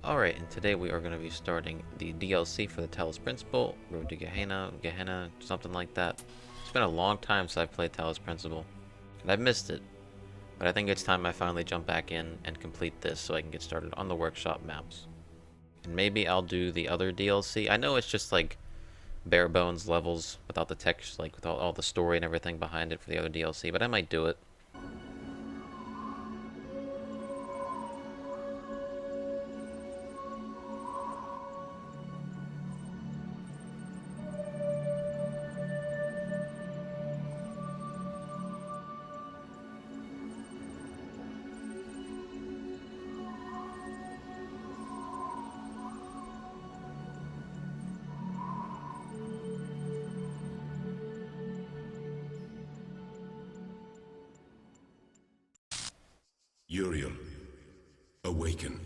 Alright, and today we are going to be starting the DLC for the Talos Principle, Road to Gehenna, something like that. It's been a long time since I've played Talos Principle, and I've missed it. But I think it's time I finally jump back in and complete this so I can get started on the workshop maps. And maybe I'll do the other DLC. I know it's just like bare bones levels without the text, like with all the story and everything behind it for the other DLC, but I might do it. Uriel, awaken.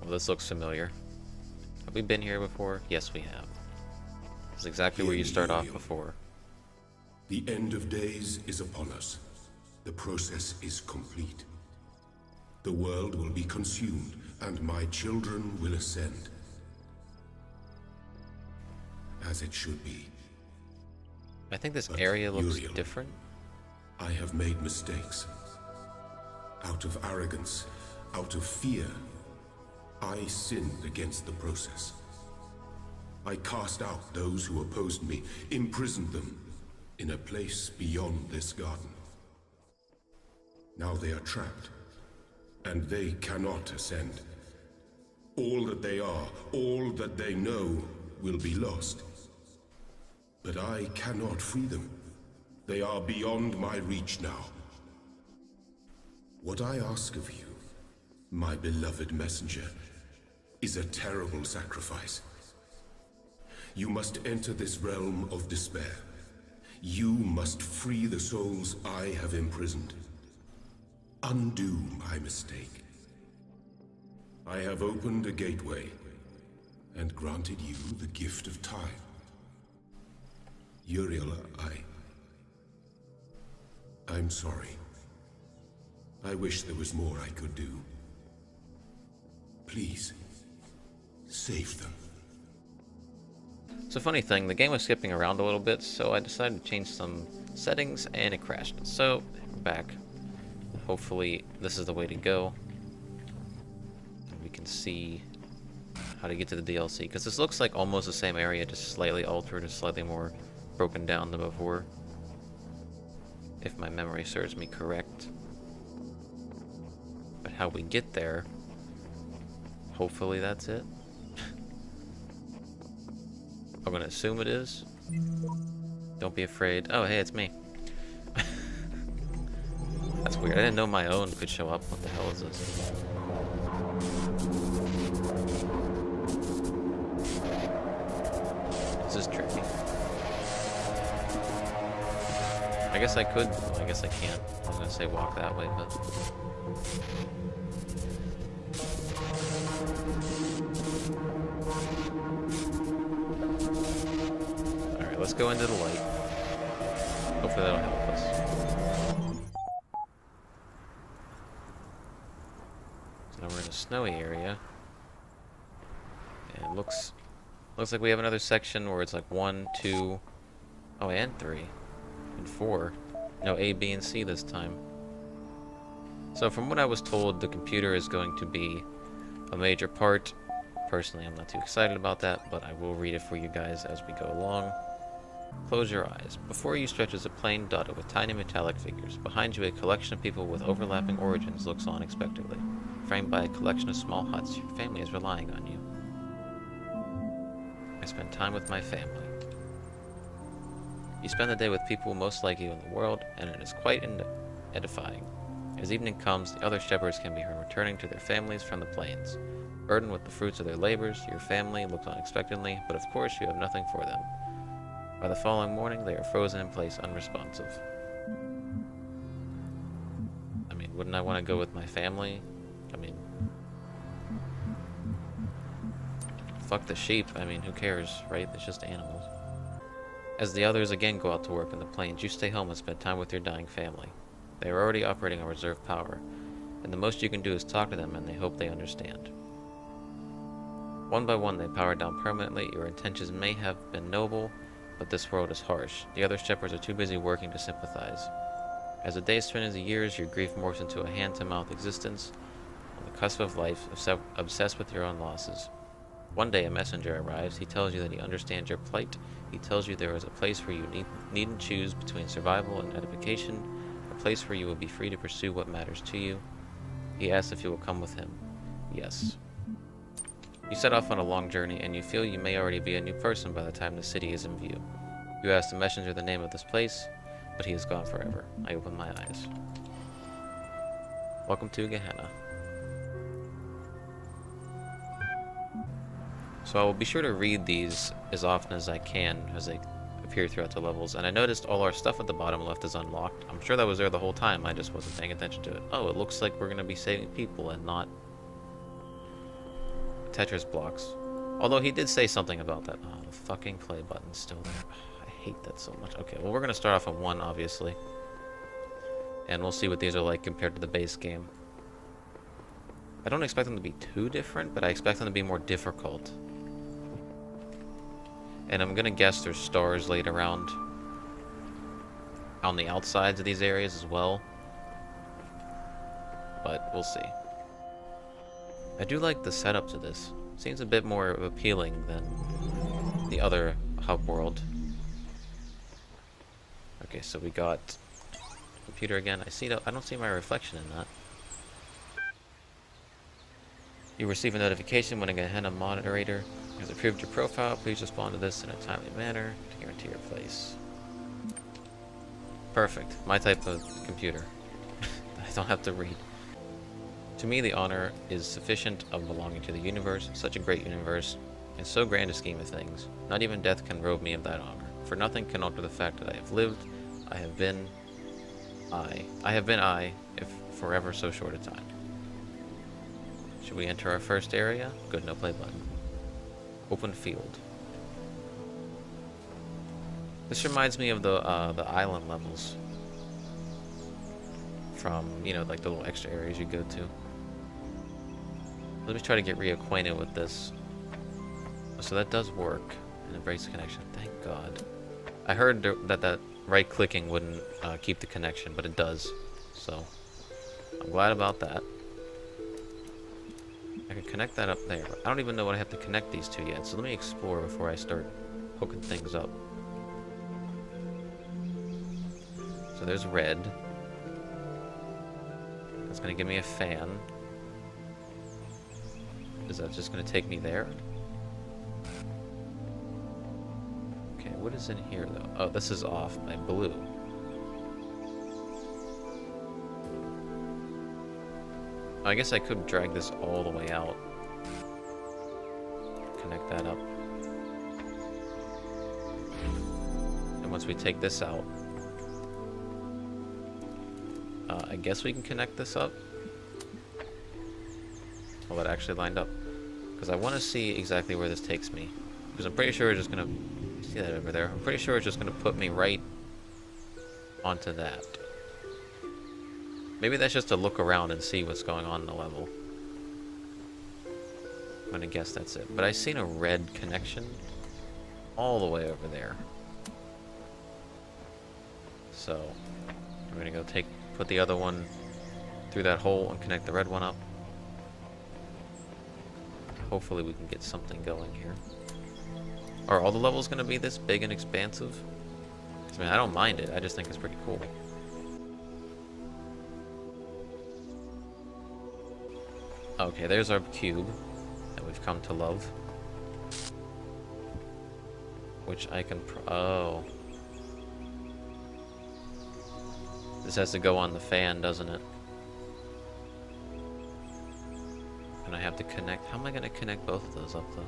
Well, this looks familiar. Have we been here before? Yes, we have. This is exactly where you start off before. The end of days is upon us. The process is complete. The world will be consumed, and my children will ascend. As it should be. I think this But area looks Uriel, different. I have made mistakes. Out of arrogance, out of fear, I sinned against the process. I cast out those who opposed me, imprisoned them in a place beyond this garden. Now they are trapped, and they cannot ascend. All that they are, all that they know, will be lost. But I cannot free them. They are beyond my reach now. What I ask of you, my beloved messenger, is a terrible sacrifice. You must enter this realm of despair. You must free the souls I have imprisoned. Undo my mistake. I have opened a gateway and granted you the gift of time. Uriel, I'm sorry. I wish there was more I could do. Please, save them. It's a funny thing, the game was skipping around a little bit, so I decided to change some settings and it crashed. So, we're back. Hopefully, this is the way to go. And we can see how to get to the DLC, because this looks like almost the same area, just slightly altered and slightly more broken down than before. If my memory serves me correct. But how we get there, hopefully that's it. I'm gonna assume it is. Don't be afraid. Oh, hey, it's me. That's weird. I didn't know my own could show up. What the hell is this? This is tricky. I guess I could. Well, I guess I can't. I was gonna say walk that way, but. Alright, let's go into the light. Hopefully that'll help us. So now we're in a snowy area. And it looks like we have another section where it's like 1, 2, oh, and 3. And 4. No, A, B, and C this time. So from what I was told, the computer is going to be a major part. Personally, I'm not too excited about that, but I will read it for you guys as we go along. Close your eyes. Before you stretches a plain dotted with tiny metallic figures. Behind you, a collection of people with overlapping origins looks on expectantly. Framed by a collection of small huts, your family is relying on you. I spend time with my family. You spend the day with people most like you in the world, and it is quite edifying. As evening comes, the other shepherds can be heard returning to their families from the plains. Burdened with the fruits of their labors, your family looks on expectantly, but of course you have nothing for them. By the following morning, they are frozen in place, unresponsive. I mean, wouldn't I want to go with my family? I mean, fuck the sheep. I mean, who cares, right? It's just animals. As the others again go out to work in the plains, you stay home and spend time with your dying family. They are already operating on reserve power, and the most you can do is talk to them and they hope they understand. One by one they power down permanently. Your intentions may have been noble, but this world is harsh. The other shepherds are too busy working to sympathize. As the days turn into years, your grief morphs into a hand-to-mouth existence, on the cusp of life, obsessed with your own losses. One day a messenger arrives. He tells you that he understands your plight. He tells you there is a place where you needn't choose between survival and edification, a place where you will be free to pursue what matters to you. He asks if you will come with him. Yes. You set off on a long journey, and you feel you may already be a new person by the time the city is in view. You ask the messenger the name of this place, but he is gone forever. I open my eyes. Welcome to Gehenna. So I will be sure to read these as often as I can as they appear throughout the levels. And I noticed all our stuff at the bottom left is unlocked. I'm sure that was there the whole time, I just wasn't paying attention to it. Oh, it looks like we're going to be saving people and not Tetris blocks. Although he did say something about that. Oh, the fucking play button's still there. I hate that so much. Okay, well we're going to start off on 1, obviously. And we'll see what these are like compared to the base game. I don't expect them to be too different, but I expect them to be more difficult. And I'm gonna guess there's stars laid around on the outsides of these areas as well. But we'll see. I do like the setup to this. Seems a bit more appealing than the other hub world. Okay, so we got computer again. I don't see my reflection in that. You receive a notification when a Gehenna moderator has approved your profile. Please respond to this in a timely manner to guarantee your place. Perfect. My type of computer. I don't have to read. To me, the honor is sufficient of belonging to the universe, such a great universe, and so grand a scheme of things. Not even death can rob me of that honor, for nothing can alter the fact that I have lived, I have been I, if for ever so short a time. Should we enter our first area? Good, no play button. Open field. This reminds me of the island levels from, you know, like the little extra areas you go to. Let me try to get reacquainted with this. So that does work, and it breaks the connection. Thank God. I heard that right-clicking wouldn't keep the connection, but it does. So I'm glad about that. I can connect that up there. I don't even know what I have to connect these to yet, so let me explore before I start hooking things up. So there's red. That's going to give me a fan. Is that just going to take me there? Okay, what is in here though? Oh, this is off by blue. I guess I could drag this all the way out. Connect that up. And once we take this out, I guess we can connect this up. Well, that actually lined up. Because I want to see exactly where this takes me. Because I'm pretty sure it's just going to... See that over there? I'm pretty sure it's just going to put me right onto that. Maybe that's just to look around and see what's going on in the level. I'm gonna guess that's it. But I seen a red connection all the way over there. So we're gonna go put the other one through that hole and connect the red one up. Hopefully we can get something going here. Are all the levels gonna be this big and expansive? I mean, I don't mind it. I just think it's pretty cool. Okay, there's our cube that we've come to love. Which I can oh. This has to go on the fan, doesn't it? And I have to connect... How am I going to connect both of those up, though?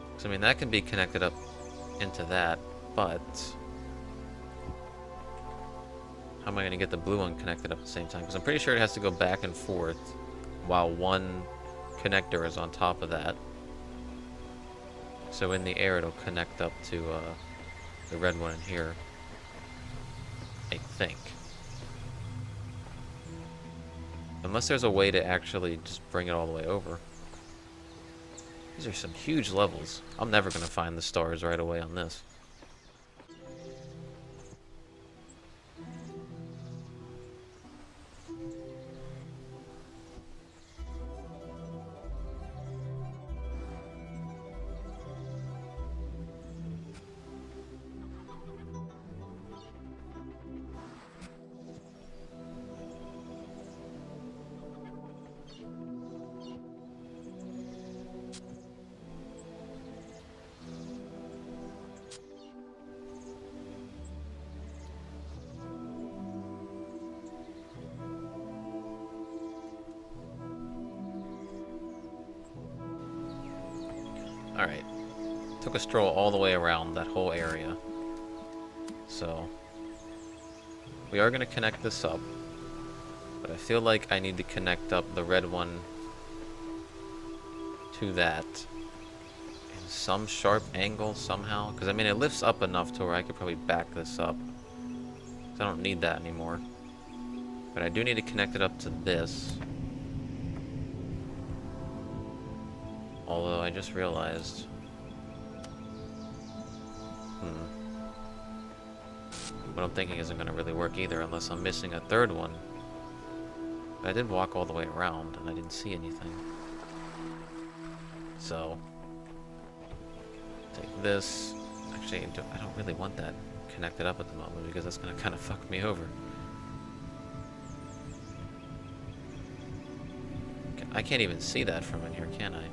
Because, I mean, that can be connected up into that, but... How am I going to get the blue one connected up at the same time? Because I'm pretty sure it has to go back and forth while one connector is on top of that. So in the air it'll connect up to the red one in here. I think. Unless there's a way to actually just bring it all the way over. These are some huge levels. I'm never going to find the stars right away on this. Alright. Took a stroll all the way around that whole area. So, we are going to connect this up. But I feel like I need to connect up the red one to that in some sharp angle somehow. Because, I mean, it lifts up enough to where I could probably back this up. I don't need that anymore. But I do need to connect it up to this. Although I just realized... What I'm thinking isn't going to really work either unless I'm missing a third one. But I did walk all the way around and I didn't see anything. So... take this. Actually, I don't really want that connected up at the moment because that's going to kind of fuck me over. I can't even see that from in here, can I?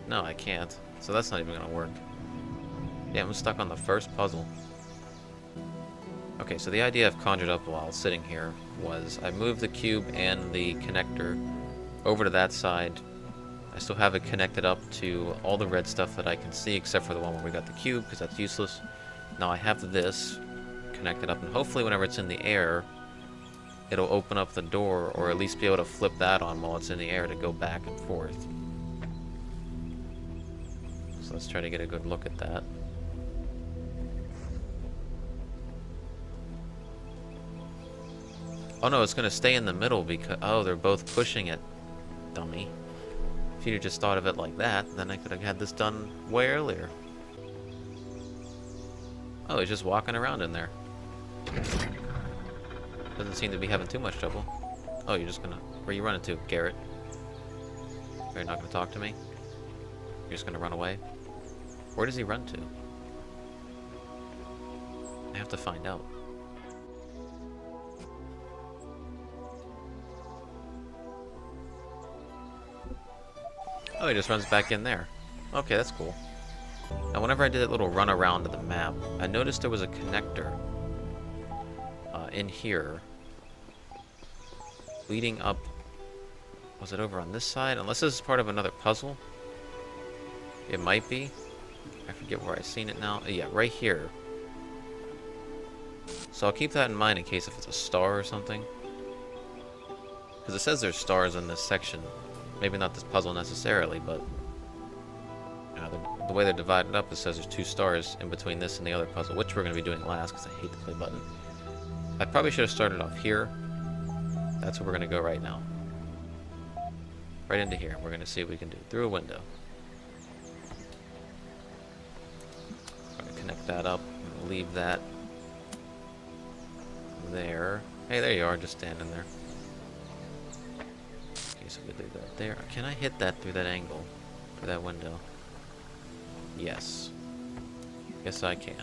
No, I can't. So that's not even going to work. Yeah, I'm stuck on the first puzzle. Okay, so the idea I've conjured up while sitting here was I moved the cube and the connector over to that side. I still have it connected up to all the red stuff that I can see except for the one where we got the cube because that's useless. Now I have this connected up and hopefully whenever it's in the air it'll open up the door or at least be able to flip that on while it's in the air to go back and forth. So let's try to get a good look at that. Oh no, it's going to stay in the middle because... oh, they're both pushing it. Dummy. If you'd just thought of it like that, then I could have had this done way earlier. Oh, he's just walking around in there. Doesn't seem to be having too much trouble. Oh, you're just gonna... where are you running to, Garrett? You're not gonna talk to me? You're just gonna run away? Where does he run to? I have to find out. Oh, he just runs back in there. Okay, that's cool. Now, whenever I did that little run around of the map, I noticed there was a connector in here leading up. Was it over on this side? Unless this is part of another puzzle. It might be. I forget where I've seen it now. Yeah, right here. So I'll keep that in mind in case if it's a star or something. Because it says there's stars in this section. Maybe not this puzzle necessarily, but the way they're divided up, it says there's 2 stars in between this and the other puzzle, which we're going to be doing last because I hate the play button. I probably should have started off here. That's where we're going to go right now. Right into here. We're going to see what we can do through a window. I'm going to connect that up. I'm going to leave that there. Hey, there you are, just standing there. Okay, so we leave that there. Can I hit that through that angle? Through that window? Yes. Yes, I can.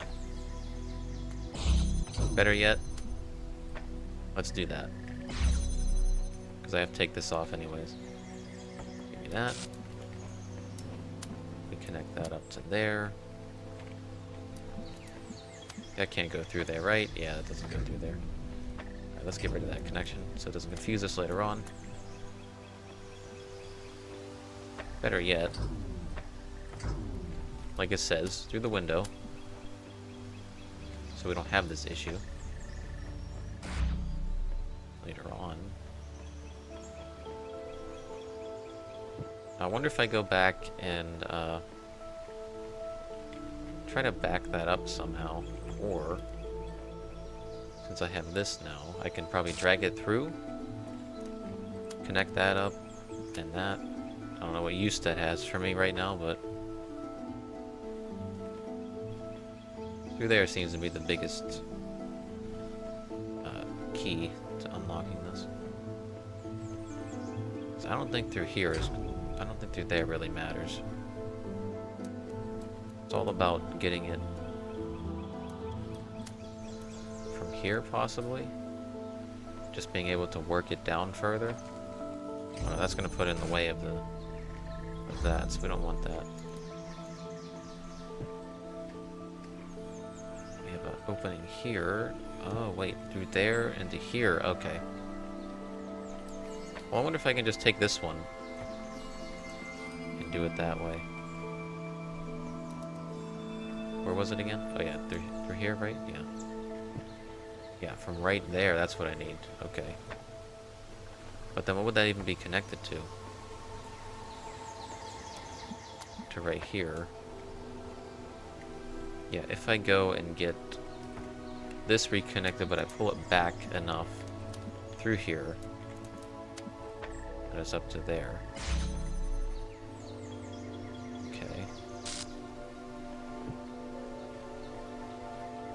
Better yet, let's do that. Because I have to take this off anyways. Give me that. We connect that up to there. That can't go through there, right? Yeah, that doesn't go through there. Alright, let's get rid of that connection so it doesn't confuse us later on. Better yet, like it says, through the window. So we don't have this issue later on. I wonder if I go back and try to back that up somehow, or since I have this now, I can probably drag it through, connect that up, and that. I don't know what use that has for me right now, but through there seems to be the biggest key to unlocking this. So I don't think through here is. I don't think through there really matters. It's all about getting it from here, possibly. Just being able to work it down further. Oh, that's going to put in the way of that, so we don't want that. We have an opening here. Oh, wait, through there into here. Okay. Well, I wonder if I can just take this one and do it that way. Where was it again? Oh yeah, through here, right? Yeah. Yeah, from right there, that's what I need. Okay. But then what would that even be connected to? To right here. Yeah, if I go and get this reconnected, but I pull it back enough through here, that is up to there. Okay.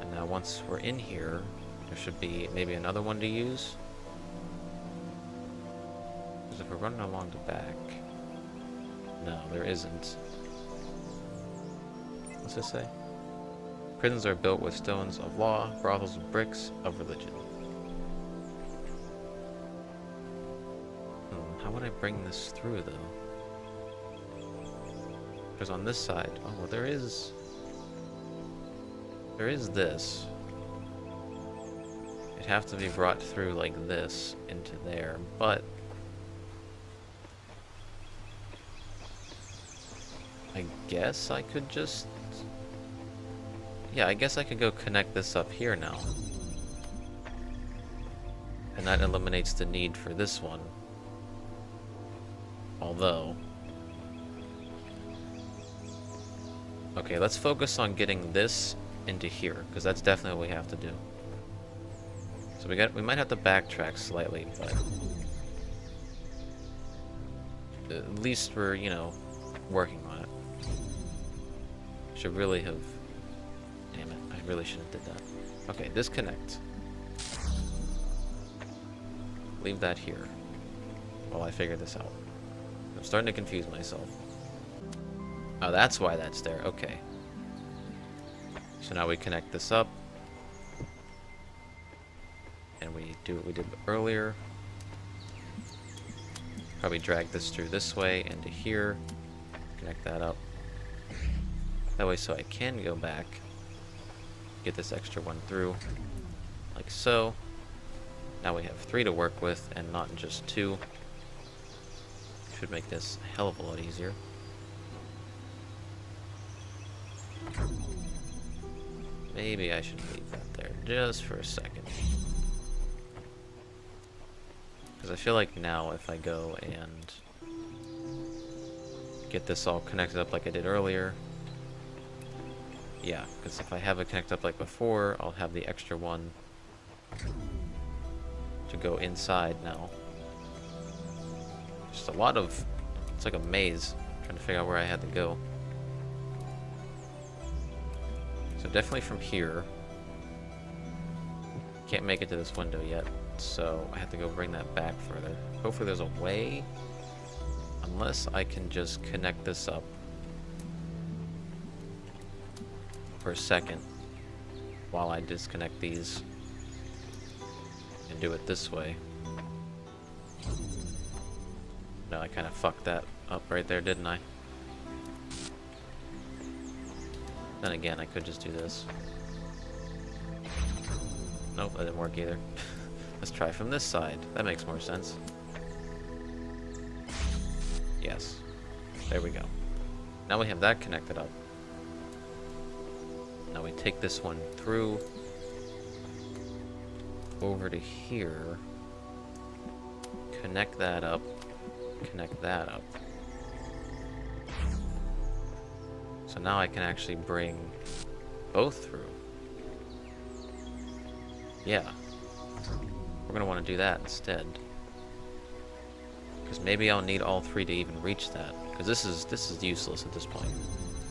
And now once we're in here, there should be maybe another one to use. Because if we're running along the back... No, there isn't. What's this say? Prisons are built with stones of law, brothels with bricks of religion. How would I bring this through, though? Because on this side... Oh, well, there is this. It'd have to be brought through like this into there, but... I guess I could just... Yeah, I guess I could go connect this up here now. And that eliminates the need for this one. Although... Okay, let's focus on getting this into here, because that's definitely what we have to do. So we might have to backtrack slightly, but... At least we're, you know, working on it. Should really have... Damn it, I really shouldn't have did that. Okay, disconnect. Leave that here while I figure this out. I'm starting to confuse myself. Oh, that's why that's there. Okay. So now we connect this up. And we do what we did earlier. Probably drag this through this way into here. Connect that up. That way so I can go back. Get this extra one through. Like so. Now we have 3 to work with and not just 2. Should make this a hell of a lot easier. Maybe I should leave that there just for a second. Because I feel like now if I go and get this all connected up like I did earlier. Yeah, because if I have it connected up like before, I'll have the extra one to go inside now. Just a lot of... It's like a maze. Trying to figure out where I had to go. So definitely from here. Can't make it to this window yet. So I have to go bring that back further. Hopefully there's a way. Unless I can just connect this up for a second while I disconnect these and do it this way. No, I kind of fucked that up right there, didn't I? Then again, I could just do this. Nope, that didn't work either. Let's try from this side. That makes more sense. Yes. There we go. Now we have that connected up. Now we take this one through over to here. Connect that up. Connect that up. So now I can actually bring both through. Yeah. We're gonna want to do that instead. Because maybe I'll need all three to even reach that. Because this is useless at this point.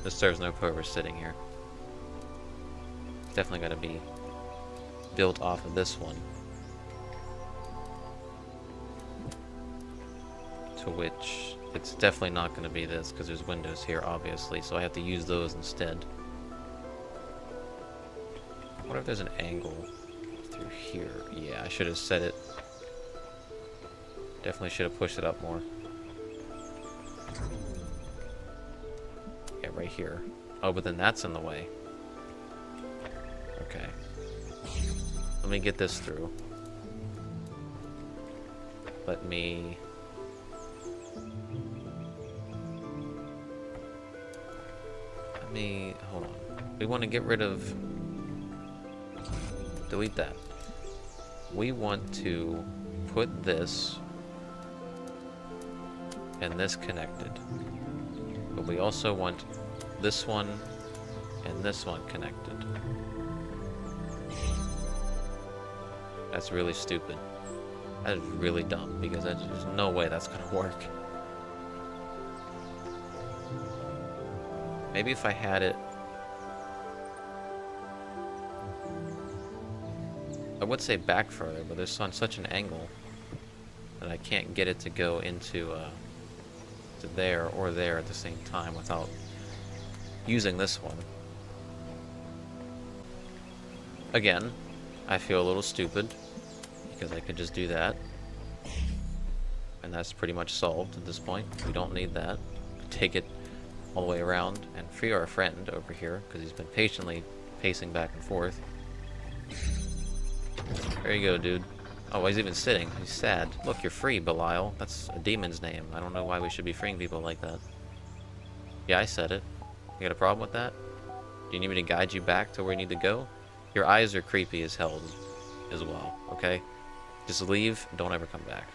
This serves no purpose sitting here. It's definitely got to be built off of this one. To which it's definitely not going to be this because there's windows here, obviously. So I have to use those instead. What if there's an angle through here? Yeah, I should have set it. Definitely should have pushed it up more. Yeah, right here. Oh, but then that's in the way. Okay. Let me get this through. Let me... Hold on. We want to get rid of... Delete that. We want to put this and this connected. But we also want this one and this one connected. That's really stupid. That is really dumb because there's no way that's gonna work. Maybe if I had it... I would say back further, but there's on such an angle that I can't get it to go into to there or there at the same time without using this one. Again, I feel a little stupid because I could just do that. And that's pretty much solved at this point. We don't need that. Take it all the way around and free our friend over here because he's been patiently pacing back and forth. There you go, dude. Oh, he's even sitting. He's sad. Look, you're free, Belial. That's a demon's name. I don't know why we should be freeing people like that. Yeah, I said it. You got a problem with that? Do you need me to guide you back to where you need to go? Your eyes are creepy as hell as well, okay? Just leave. Don't ever come back.